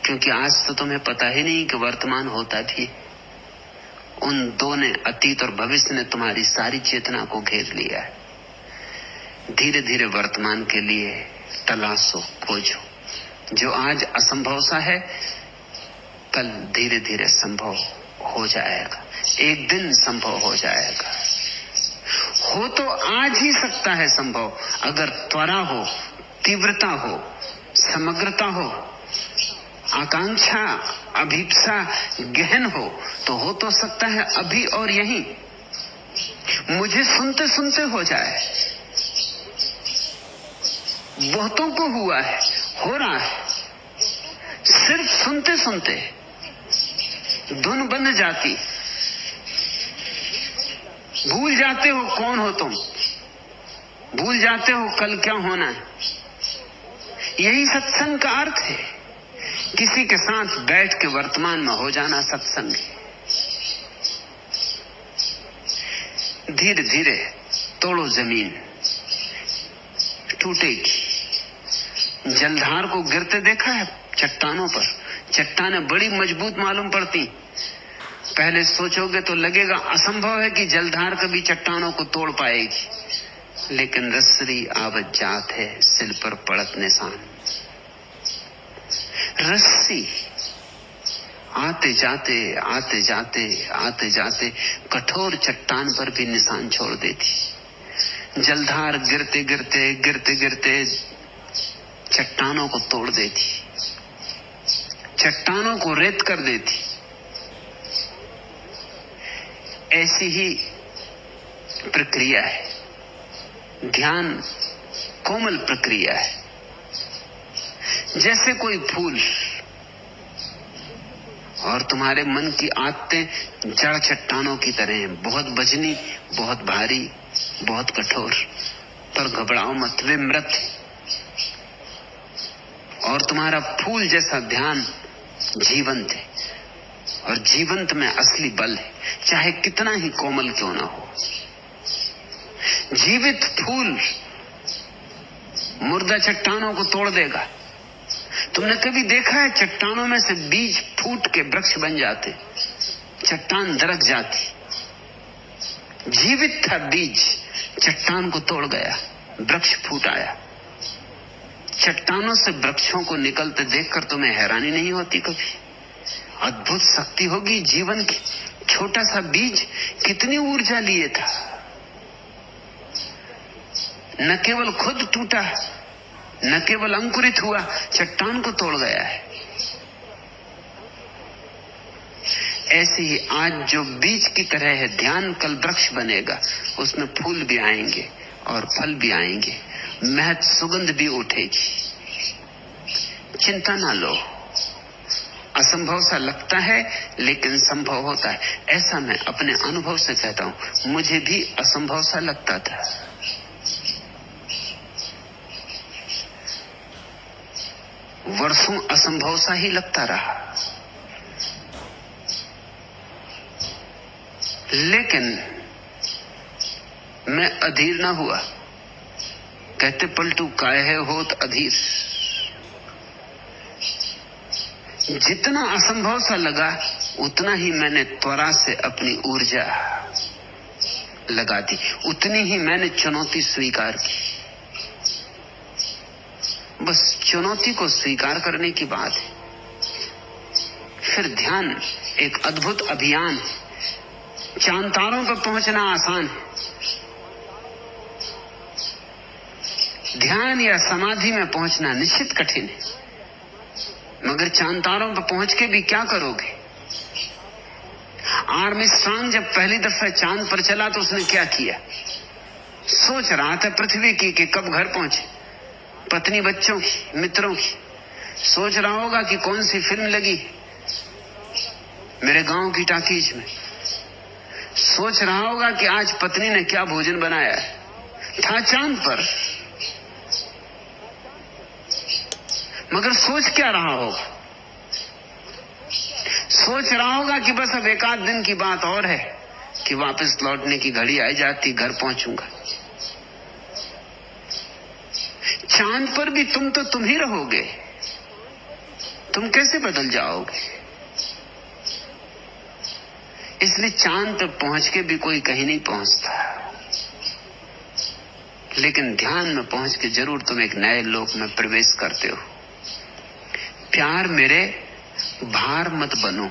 क्योंकि आज तो तुम्हें पता ही नहीं कि वर्तमान होता भी। उन दो ने, अतीत और भविष्य ने, तुम्हारी सारी चेतना को घेर लिया है। धीरे धीरे वर्तमान के लिए तलाशो, खोजो। जो आज असंभव सा है, कल धीरे धीरे संभव हो जाएगा, एक दिन संभव हो जाएगा। हो तो आज ही सकता है संभव, अगर त्वरा हो, तीव्रता हो, समग्रता हो, आकांक्षा, अभिप्सा गहन हो तो सकता है अभी और यहीं। मुझे सुनते सुनते हो जाए, बहुतों को हुआ है, हो रहा है। सिर्फ सुनते सुनते धुन बन जाती, भूल जाते हो कौन हो तुम, भूल जाते हो कल क्या होना है। यही सत्संग का अर्थ है। किसी के साथ बैठ के वर्तमान में हो जाना सत्संग है। धीरे धीरे तोड़ो, जमीन टूटेगी। जलधार को गिरते देखा है चट्टानों पर? चट्टानें बड़ी मजबूत मालूम पड़ती। पहले सोचोगे तो लगेगा असंभव है कि जलधार कभी चट्टानों को तोड़ पाएगी, लेकिन रस्सी आवत जात है, सिल पर पड़त निशान। रस्सी आते जाते आते जाते आते जाते कठोर चट्टान पर भी निशान छोड़ देती। जलधार गिरते गिरते गिरते गिरते चट्टानों को तोड़ देती, चट्टानों को रेत कर देती। ऐसी ही प्रक्रिया है। ध्यान कोमल प्रक्रिया है। जैसे कोई फूल, और तुम्हारे मन की आदतें जड़ चट्टानों की तरह हैं, बहुत वजनी, बहुत भारी, बहुत कठोर। पर घबराओ मत, वे मृत है। और तुम्हारा फूल जैसा ध्यान जीवंत है, और जीवंत में असली बल है, चाहे कितना ही कोमल क्यों ना हो। जीवित फूल मुर्दा चट्टानों को तोड़ देगा। तुमने कभी देखा है चट्टानों में से बीज फूट के वृक्ष बन जाते, चट्टान दरक जाती। जीवित था बीज, चट्टान को तोड़ गया, वृक्ष फूट आया। चट्टानों से वृक्षों को निकलते देखकर तुम्हें हैरानी नहीं होती कभी? अद्भुत शक्ति होगी जीवन की। छोटा सा बीज कितनी ऊर्जा लिए था। न केवल खुद टूटा, न केवल अंकुरित हुआ, चट्टान को तोड़ गया है। ऐसे ही आज जो बीज की तरह है ध्यान, कल वृक्ष बनेगा। उसमें फूल भी आएंगे और फल भी आएंगे, महक सुगंध भी उठेगी। चिंता ना लो। असंभव सा लगता है लेकिन संभव होता है, ऐसा मैं अपने अनुभव से कहता हूं। मुझे भी असंभव सा लगता था। वर्षों असंभव सा ही लगता रहा, लेकिन मैं अधीर ना हुआ। कहते पलटू काहे होत अधीर। जितना असंभव सा लगा उतना ही मैंने त्वरा से अपनी ऊर्जा लगा दी, उतनी ही मैंने चुनौती स्वीकार की। बस चुनौती को स्वीकार करने की बात है। फिर ध्यान एक अद्भुत अभियान है। चांद तारों पर पहुंचना आसान है, ध्यान या समाधि में पहुंचना निश्चित कठिन है। मगर चांद तारों पर पहुंच के भी क्या करोगे? आर्मस्ट्रांग जब पहली दफा चांद पर चला तो उसने क्या किया? सोच रहा था पृथ्वी की कि कब घर पहुंचे, पत्नी बच्चों की, मित्रों की। सोच रहा होगा कि कौन सी फिल्म लगी मेरे गांव की टाकीज में। सोच रहा होगा कि आज पत्नी ने क्या भोजन बनाया है। था चांद पर, मगर सोच क्या रहा होगा? सोच रहा होगा कि बस अब एक आध दिन की बात और है कि वापस लौटने की घड़ी आई जाती, घर पहुंचूंगा। चांद पर भी तुम तो तुम ही रहोगे। तुम कैसे बदल जाओगे? इसलिए चांद तक पहुंच के भी कोई कहीं नहीं पहुंचता, लेकिन ध्यान में पहुंच के जरूर तुम एक नए लोक में प्रवेश करते हो। प्यार मेरे भार मत बनो,